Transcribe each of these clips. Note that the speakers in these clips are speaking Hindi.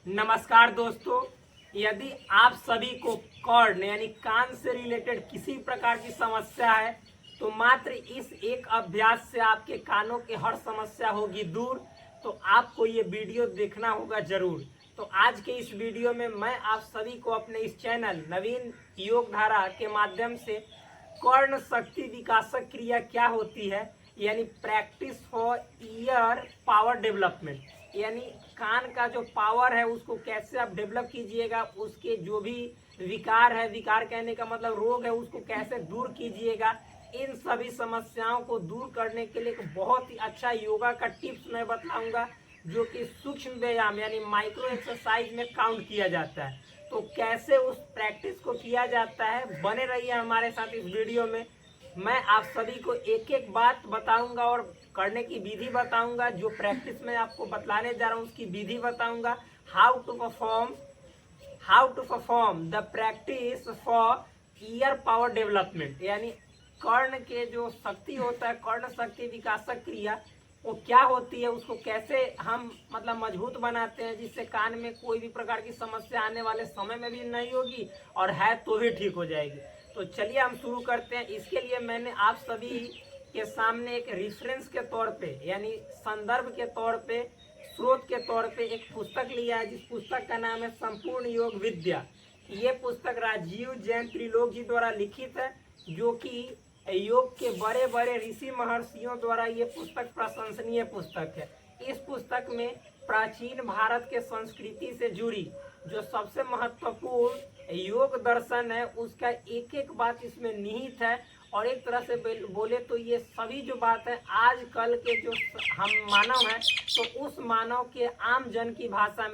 नमस्कार दोस्तों, यदि आप सभी को कॉर्ड यानी कान से रिलेटेड किसी प्रकार की समस्या है तो मात्र इस एक अभ्यास से आपके कानों के हर समस्या होगी दूर। तो आपको ये वीडियो देखना होगा जरूर। तो आज के इस वीडियो में मैं आप सभी को अपने इस चैनल नवीन योग धारा के माध्यम से कर्ण शक्ति विकासक क्रिया क्या होती है यानी practice for ear power development, यानी कान का जो पावर है उसको कैसे आप डेवलप कीजिएगा, उसके जो भी विकार है, विकार कहने का मतलब रोग है, उसको कैसे दूर कीजिएगा। इन सभी समस्याओं को दूर करने के लिए एक बहुत ही अच्छा योगा का टिप्स मैं बताऊंगा जो कि सूक्ष्म व्यायाम यानी माइक्रो एक्सरसाइज में काउंट किया जाता है। तो कैसे उस प्रैक्टिस को किया जाता है, बने रहिए हमारे साथ इस वीडियो में। मैं आप सभी को एक एक बात बताऊंगा और करने की विधि बताऊंगा। जो प्रैक्टिस मैं आपको बतलाने जा रहा हूँ उसकी विधि बताऊंगा। How to perform the practice for ear power development, यानी कर्ण के जो शक्ति होता है, कर्ण शक्ति विकासक क्रिया वो क्या होती है, उसको कैसे हम मतलब मजबूत बनाते हैं जिससे कान में कोई भी प्रकार की समस्या आने वाले समय में भी नहीं होगी और है तो भी ठीक हो जाएगी। तो चलिए हम शुरू करते हैं। इसके लिए मैंने आप सभी के सामने एक रेफरेंस के तौर पे यानी संदर्भ के तौर पे, स्रोत के तौर पे एक पुस्तक लिया है जिस पुस्तक का नाम है संपूर्ण योग विद्या। ये पुस्तक राजीव जैन त्रिलोक जी द्वारा लिखित है, जो कि योग के बड़े बड़े ऋषि महर्षियों द्वारा ये पुस्तक प्रशंसनीय पुस्तक है। इस पुस्तक में प्राचीन भारत के संस्कृति से जुड़ी जो सबसे महत्वपूर्ण योग दर्शन है उसका एक एक बात इसमें निहित है। और एक तरह से बोले तो ये सभी जो बात है आजकल के जो हम मानव हैं तो उस मानव के आम जन की भाषा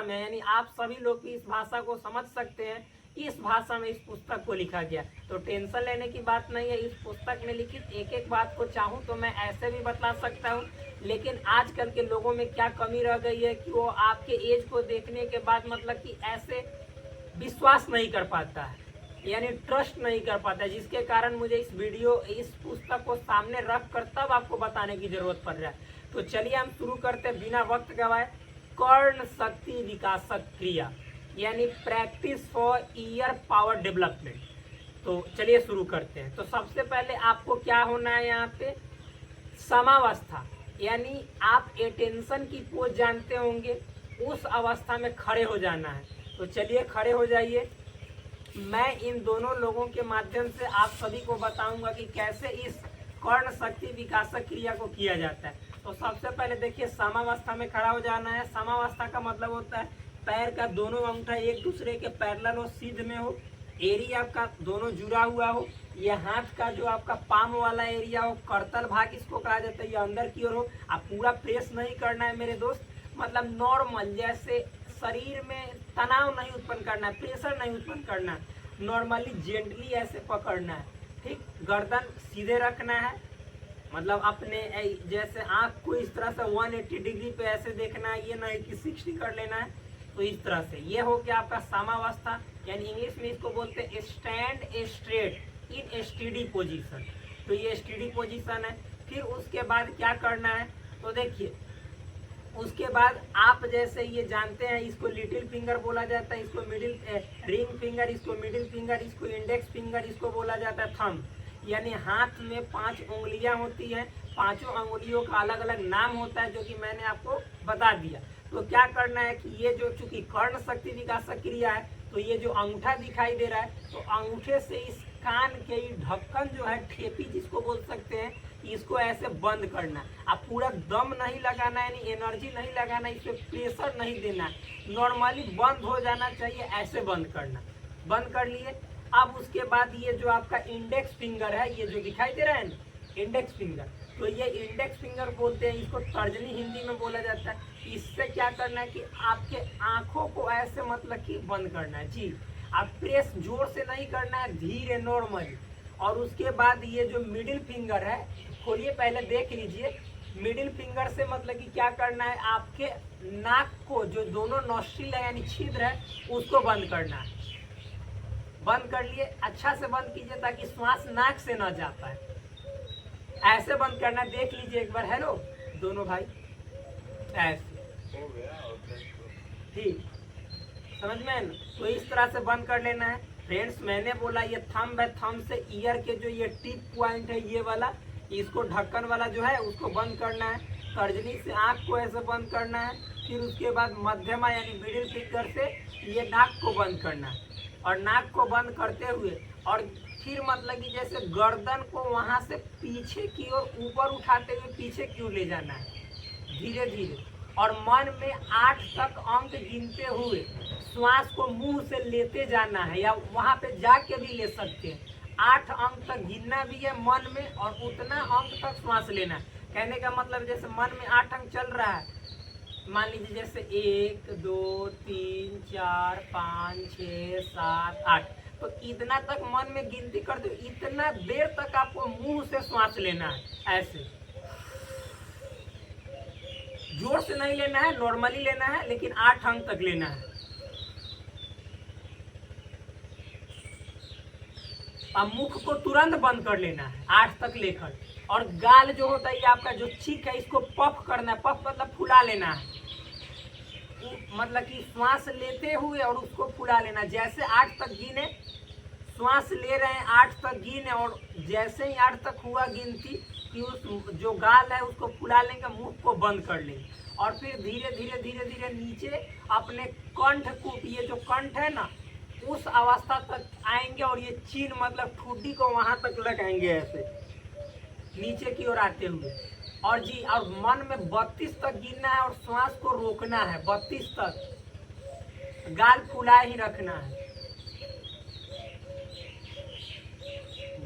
में यानी आप सभी लोग भी इस भाषा को समझ सकते हैं, इस भाषा में इस पुस्तक को लिखा गया। तो टेंशन लेने की बात नहीं है। इस पुस्तक में लिखित एक एक बात को चाहूँ तो मैं ऐसे भी बता सकता हूँ, लेकिन आजकल के लोगों में क्या कमी रह गई है कि वो आपके एज को देखने के बाद मतलब कि ऐसे विश्वास नहीं कर पाता है यानी ट्रस्ट नहीं कर पाता है, जिसके कारण मुझे इस पुस्तक को सामने रख कर तब आपको बताने की जरूरत पड़ रहा है। तो चलिए हम शुरू करते हैं बिना वक्त गवाए। कर्ण शक्ति विकासक क्रिया यानी practice for ear power development. तो चलिए शुरू करते हैं। तो सबसे पहले आपको क्या होना है, यहाँ पे समावस्था यानी आप अटेंशन की पोज जानते होंगे, उस अवस्था में खड़े हो जाना है। तो चलिए खड़े हो जाइए। मैं इन दोनों लोगों के माध्यम से आप सभी को बताऊंगा कि कैसे इस कर्ण शक्ति विकासक क्रिया को किया जाता है। तो सबसे पहले देखिए समावस्था में खड़ा हो जाना है। समावस्था का मतलब होता है पैर का दोनों अंगूठा एक दूसरे के पैरेलल हो, सीध में हो, एरिया आपका दोनों जुड़ा हुआ हो। ये हाथ का जो आपका पाम वाला एरिया हो, करतल भाग इसको कहा जाता है, ये अंदर की ओर हो। आप पूरा प्रेस नहीं करना है मेरे दोस्त, मतलब नॉर्मल जैसे शरीर में तनाव नहीं उत्पन्न करना है, प्रेशर नहीं उत्पन्न करना है, नॉर्मली जेंटली ऐसे पकड़ना है। ठीक, गर्दन सीधे रखना है, मतलब अपने जैसे आंख को इस तरह से 180 डिग्री पे ऐसे देखना है, ये नहीं कि 60 कर लेना है। तो इस तरह से ये हो गया आपका सामावस्था, यानी इंग्लिश में इसको बोलते हैं stand straight in steady position. तो ये स्टेडी पोजीशन है। फिर उसके बाद क्या करना है, तो देखिए उसके बाद आप जैसे ये जानते हैं इसको लिटिल फिंगर बोला जाता है, इसको मिडिल रिंग फिंगर, इसको मिडिल फिंगर, इसको इंडेक्स फिंगर, इसको बोला जाता है थंब। यानी हाथ में 5 उंगलियां होती हैं, पांचों उंगलियों का अलग अलग नाम होता है जो कि मैंने आपको बता दिया। तो क्या करना है कि ये जो चूंकि कर्ण शक्ति विकासक क्रिया है तो ये जो अंगूठा दिखाई दे रहा है तो अंगूठे से इस कान के ढक्कन जो है, ठेपी जिसको बोल सकते हैं, इसको ऐसे बंद करना। आप पूरा दम नहीं लगाना है, यानी एनर्जी नहीं लगाना, इस पर प्रेशर नहीं देना, नॉर्मली बंद हो जाना चाहिए, ऐसे बंद करना। बंद कर लिए। अब उसके बाद ये जो आपका इंडेक्स फिंगर है, ये जो दिखाई दे रहा है ना इंडेक्स फिंगर, तो ये इंडेक्स फिंगर बोलते हैं, इसको तर्जनी हिंदी में बोला जाता है। इससे क्या करना है कि आपके आंखों को ऐसे मतलब कि बंद करना है। जी, आप प्रेस जोर से नहीं करना है, धीरे नॉर्मली। और उसके बाद ये जो मिडिल फिंगर है, खोलिए पहले देख लीजिए। मिडिल फिंगर से मतलब कि क्या करना है, आपके नाक को जो दोनों नोस्ट्रिल है यानी छिद्र है उसको बंद करना है। बंद कर लिए, अच्छा से बंद कीजिए ताकि श्वास नाक से ना जा पाए, ऐसे बंद करना। देख लीजिए एक बार, हेलो दोनों भाई, ऐसे ठीक, समझ में है ना। तो इस तरह से बंद कर लेना है फ्रेंड्स। मैंने बोला ये थंब है, थंब से ईयर के जो ये टिप पॉइंट है ये वाला, इसको ढक्कन वाला जो है उसको बंद करना है। तर्जनी से आँख को ऐसे बंद करना है। फिर उसके बाद मध्यमा यानी मिडिल फिंगर से ये नाक को बंद करना है। और नाक को बंद करते हुए और फिर मतलब कि जैसे गर्दन को वहाँ से पीछे की ओर ऊपर उठाते हुए पीछे की ओर ले जाना है धीरे धीरे। और मन में 8 तक अंक गिनते हुए श्वास को मुंह से लेते जाना है, या वहाँ पे जाके भी ले सकते हैं। 8 अंक तक गिनना भी है मन में और उतना अंक तक श्वास लेना है। कहने का मतलब जैसे मन में 8 अंक चल रहा है, मान लीजिए जैसे 1 2 3 4 5 6 7 8, तो इतना तक मन में गिनती करते हुए इतना देर तक आपको मुंह से श्वास लेना है। ऐसे जोर से नहीं लेना है, नॉर्मली लेना है, लेकिन 8 अंक तक लेना है। अब मुख को तुरंत बंद कर लेना है 8 तक लेकर। और गाल जो होता है आपका जो चीक है इसको पफ करना है। पफ मतलब फुला लेना है, मतलब कि श्वास लेते हुए और उसको फुला लेना। जैसे 8 तक गिने, श्वास ले रहे हैं 8 तक गिने, और जैसे ही 8 तक हुआ गिनती कि उस जो गाल है उसको फुला लेंगे, मुंह को बंद कर लेंगे। और फिर धीरे धीरे धीरे धीरे नीचे अपने कंठ को, ये जो कंठ है ना उस अवस्था तक आएंगे और ये चीन मतलब ठुड्डी को वहां तक लगाएंगे ऐसे नीचे की ओर आते हुए। और जी और मन में 32 तक गिनना है और श्वास को रोकना है 32 तक। गाल फुला ही रखना है,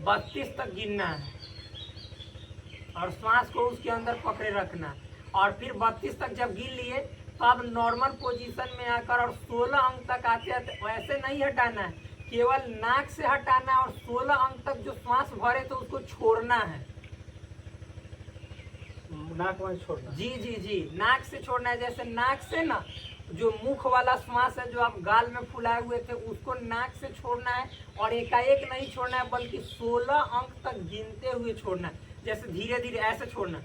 32 तक गिनना है और श्वास को उसके अंदर पकड़े रखना। और फिर 32 तक जब गिन लिए तो अब नॉर्मल पोजीशन में आकर और 16 अंक तक आते हैं। वैसे नहीं हटाना है, केवल नाक से हटाना है और 16 अंक तक जो श्वास भरे तो उसको छोड़ना है। नाक में छोड़ना, जी जी जी, नाक से छोड़ना है। जैसे नाक से ना जो मुख वाला श्वास है जो आप गाल में फुलाए हुए थे उसको नाक से छोड़ना है, और एकाएक नहीं छोड़ना है बल्कि 16 अंक तक गिनते हुए छोड़ना है। जैसे धीरे धीरे ऐसे छोड़ना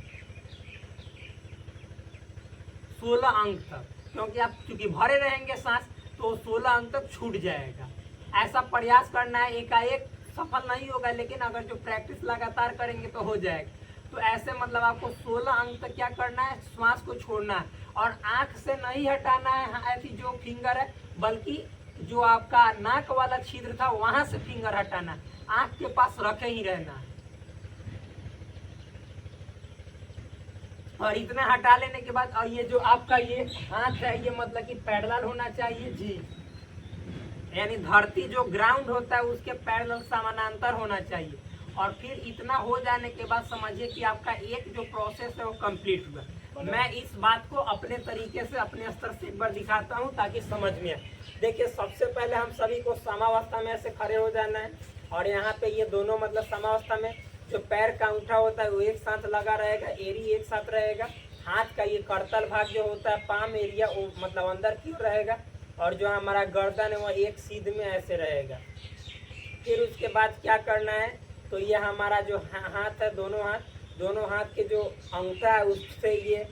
16 अंक तक, क्योंकि आप चूंकि भरे रहेंगे सांस तो 16 अंक तक छूट जाएगा। ऐसा प्रयास करना है, एकाएक सफल नहीं होगा, लेकिन अगर जो प्रैक्टिस लगातार करेंगे तो हो जाएगा। तो ऐसे मतलब आपको 16 अंक तक क्या करना है, श्वास को छोड़ना है। और आंख से नहीं हटाना है ऐसी जो फिंगर है, बल्कि जो आपका नाक वाला छिद्र था वहां से फिंगर हटाना है, आंख के पास रखे ही रहना है। और इतना हटा लेने के बाद और ये जो आपका ये हाथ है ये मतलब कि पैरेलल होना चाहिए जी, यानी धरती जो ग्राउंड होता है उसके पैरेलल समानांतर होना चाहिए। और फिर इतना हो जाने के बाद समझिए कि आपका एक जो प्रोसेस है वो कंप्लीट हुआ। मैं इस बात को अपने तरीके से अपने स्तर से एक बार दिखाता हूँ ताकि समझ में आए। देखिए सबसे पहले हम सभी को समावस्था में ऐसे खड़े हो जाना है, और यहाँ पे ये दोनों मतलब समावस्था में जो पैर का अंगूठा होता है वो एक साथ लगा रहेगा, एड़ी एक साथ रहेगा, हाथ का ये करतल भाग जो होता है पाम एरिया वो मतलब अंदर की ओर रहेगा, और जो हमारा गर्दन है वो एक सीध में ऐसे रहेगा। फिर उसके बाद क्या करना है, तो ये हमारा जो हाथ है दोनों हाथ के जो अंगूठा है उससे ये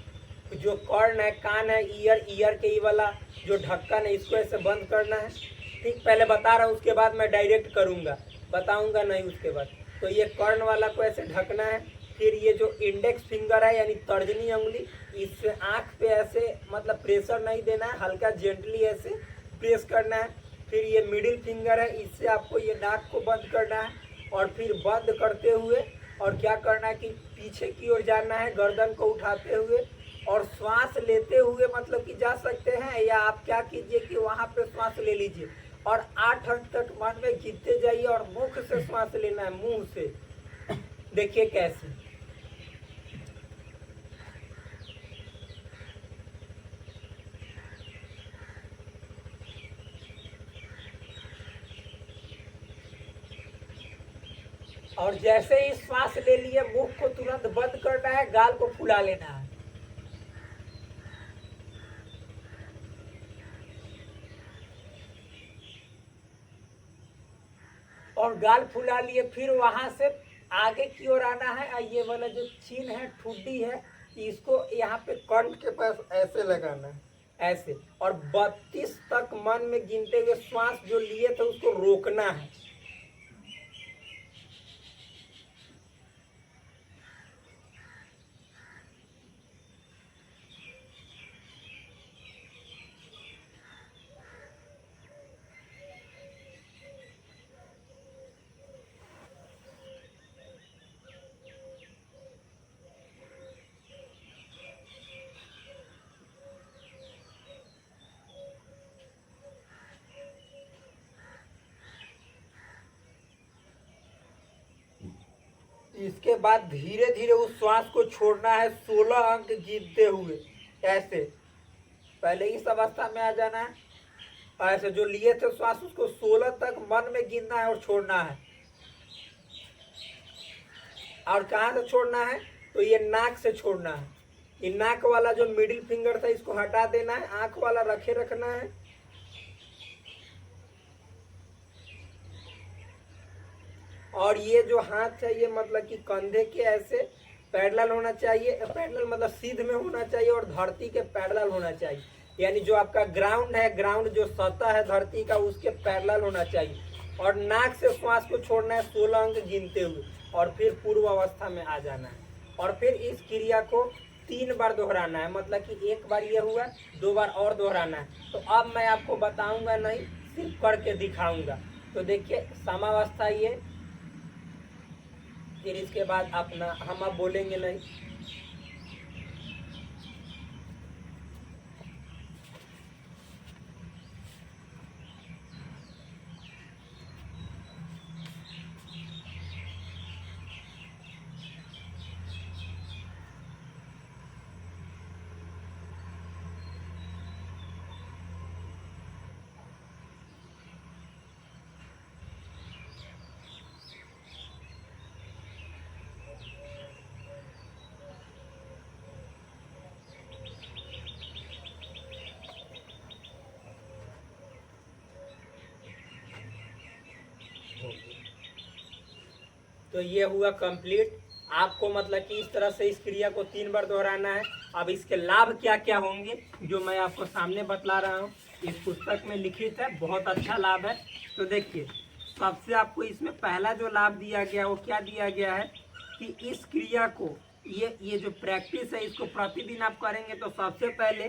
जो कर्ण है, कान है, ईयर के ये वाला जो ढक्कन है इसको ऐसे बंद करना है। ठीक, पहले बता रहा हूँ, उसके बाद मैं डायरेक्ट करूँगा, बताऊँगा नहीं उसके बाद। तो ये कर्ण वाला को ऐसे ढकना है। फिर ये जो इंडेक्स फिंगर है यानी तर्जनी उंगली, इससे आँख पे ऐसे मतलब प्रेशर नहीं देना है, हल्का जेंटली ऐसे प्रेस करना है। फिर ये मिडिल फिंगर है, इससे आपको ये नाक को बंद करना है, और फिर बंद करते हुए और क्या करना है कि पीछे की ओर जाना है गर्दन को उठाते हुए, और श्वास लेते हुए मतलब कि जा सकते हैं, या आप क्या कीजिए कि वहाँ पे श्वास ले लीजिए और 8 अंक तक मन में गिनते जाइए और मुख से श्वास लेना है, मुंह से। देखिए कैसे। और जैसे ही श्वास ले लिए मुख को तुरंत बंद करना है, गाल को फुला लेना है। और गाल फुला लिए फिर वहां से आगे की ओर आना है, और ये वाला जो चीन है ठुड्डी है इसको यहाँ पे कंठ के पास ऐसे लगाना है, ऐसे, और 32 तक मन में गिनते हुए श्वास जो लिए थे उसको रोकना है। इसके बाद धीरे धीरे उस श्वास को छोड़ना है 16 अंक गिनते हुए। ऐसे पहले इस अवस्था में आ जाना है। ऐसे जो लिए थे श्वास उसको 16 तक मन में गिनना है और छोड़ना है। और कहाँ से छोड़ना है? तो ये नाक से छोड़ना है। ये नाक वाला जो मिडिल फिंगर था इसको हटा देना है, आंख वाला रखे रखना है। और ये जो हाथ है ये मतलब कि कंधे के ऐसे पैरेलल होना चाहिए। पैरेलल मतलब सीध में होना चाहिए और धरती के पैरेलल होना चाहिए। यानी जो आपका ग्राउंड है, ग्राउंड जो सतह है धरती का, उसके पैरेलल होना चाहिए। और नाक से श्वास को छोड़ना है 16 अंक गिनते हुए और फिर पूर्व अवस्था में आ जाना है। और फिर इस क्रिया को 3 बार दोहराना है। मतलब कि एक बार ये हुआ, 2 बार और दोहराना है। तो अब मैं आपको बताऊंगा नहीं, सिर्फ करके दिखाऊंगा। तो देखिए समावस्था ये, फिर इसके बाद अपना हम अब बोलेंगे नहीं। तो ये हुआ कंप्लीट। आपको मतलब कि इस तरह से इस क्रिया को 3 बार दोहराना है। अब इसके लाभ क्या क्या होंगे जो मैं आपको सामने बतला रहा हूँ, इस पुस्तक में लिखित है, बहुत अच्छा लाभ है। तो देखिए सबसे आपको इसमें पहला जो लाभ दिया गया वो क्या दिया गया है कि इस क्रिया को, ये जो प्रैक्टिस है इसको प्रतिदिन आप करेंगे तो सबसे पहले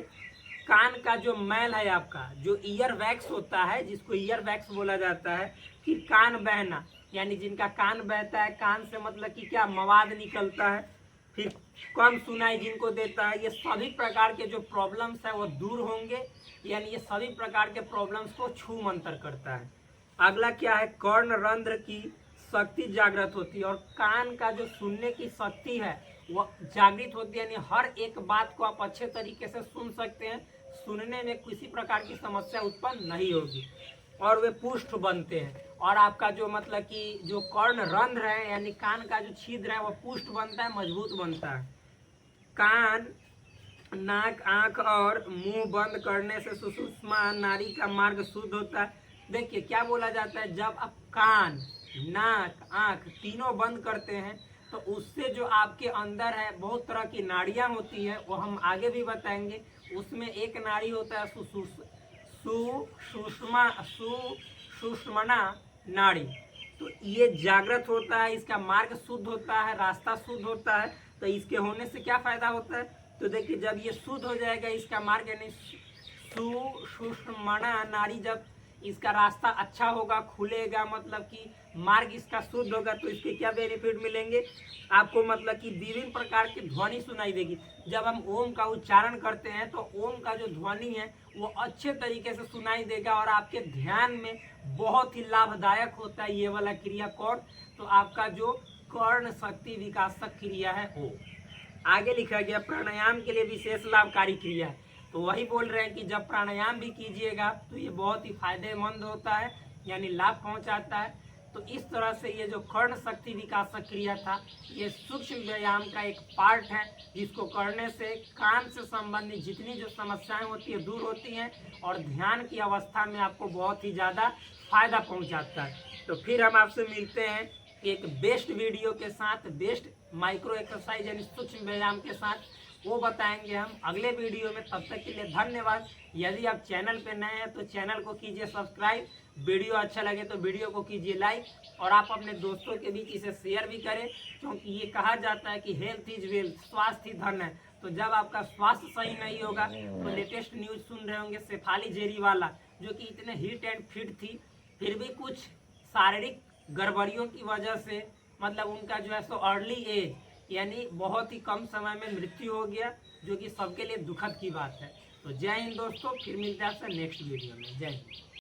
कान का जो मैल है आपका, जो ईयर वैक्स होता है, जिसको ईयर वैक्स बोला जाता है, कि कान बहना, यानी जिनका कान बहता है, कान से मतलब कि क्या मवाद निकलता है, फिर कम सुनाई जिनको देता है, ये सभी प्रकार के जो प्रॉब्लम्स है वो दूर होंगे। यानी ये सभी प्रकार के प्रॉब्लम्स को छू मंतर करता है। अगला क्या है, कर्ण रंध्र की शक्ति जागृत होती है और कान का जो सुनने की शक्ति है वो जागृत होती है। यानी हर एक बात को आप अच्छे तरीके से सुन सकते हैं, सुनने में किसी प्रकार की समस्या उत्पन्न नहीं होगी। और वे पुष्ट बनते हैं और आपका जो मतलब कि जो कर्ण रंध्र है यानी कान का जो छिद्र है वो पुष्ट बनता है, मजबूत बनता है। कान, नाक, आंख और मुंह बंद करने से सुषुम्ना नाड़ी का मार्ग शुद्ध होता है। देखिए क्या बोला जाता है, जब आप कान, नाक, आंख तीनों बंद करते हैं तो उससे जो आपके अंदर है बहुत तरह की नाड़ियां होती है, वो हम आगे भी बताएंगे। उसमें एक नाड़ी होता है सुषुम्ना नाड़ी। तो ये जागृत होता है, इसका मार्ग शुद्ध होता है, रास्ता शुद्ध होता है। तो इसके होने से क्या फायदा होता है, तो देखिए जब ये शुद्ध हो जाएगा इसका मार्ग, यानी सुषुम्ना नाड़ी जब इसका रास्ता अच्छा होगा, खुलेगा, मतलब कि मार्ग इसका शुद्ध होगा, तो इसके क्या बेनिफिट मिलेंगे आपको, मतलब कि विभिन्न प्रकार की ध्वनि सुनाई देगी। जब हम ओम का उच्चारण करते हैं तो ओम का जो ध्वनि है वो अच्छे तरीके से सुनाई देगा और आपके ध्यान में बहुत ही लाभदायक होता है ये वाला क्रिया। कौन? तो आपका जो कर्ण शक्ति विकासक क्रिया है वो। आगे लिखा गया प्राणायाम के लिए विशेष लाभकारी क्रिया है। तो वही बोल रहे हैं कि जब प्राणायाम भी कीजिएगा तो ये बहुत ही फायदेमंद होता है, यानी लाभ पहुंचाता है। तो इस तरह से ये जो कर्ण शक्ति विकासक क्रिया था ये सूक्ष्म व्यायाम का एक पार्ट है, जिसको करने से कान से संबंधित जितनी जो समस्याएं होती है दूर होती हैं और ध्यान की अवस्था में आपको बहुत ही ज़्यादा फायदा पहुंचाता है। तो फिर हम आपसे मिलते हैं एक बेस्ट वीडियो के साथ, बेस्ट माइक्रो एक्सरसाइज यानी सूक्ष्म व्यायाम के साथ। वो बताएंगे हम अगले वीडियो में। तब तक के लिए धन्यवाद। यदि आप चैनल पे नए हैं तो चैनल को कीजिए सब्सक्राइब, वीडियो अच्छा लगे तो वीडियो को कीजिए लाइक, और आप अपने दोस्तों के बीच इसे शेयर भी करें, क्योंकि ये कहा जाता है कि हेल्थ इज वेल्थ, स्वास्थ्य ही धन है। तो जब आपका स्वास्थ्य सही नहीं होगा तो लेटेस्ट न्यूज सुन रहे होंगे शेफाली जेरीवाला, जो कि इतने हिट एंड फिट थी, फिर भी कुछ शारीरिक गड़बड़ियों की वजह से मतलब उनका जो है सो अर्ली एज यानी बहुत ही कम समय में मृत्यु हो गया, जो कि सबके लिए दुखद की बात है। तो जय हिंद दोस्तों, फिर मिलते हैं आपसे नेक्स्ट वीडियो में। जय हिंद।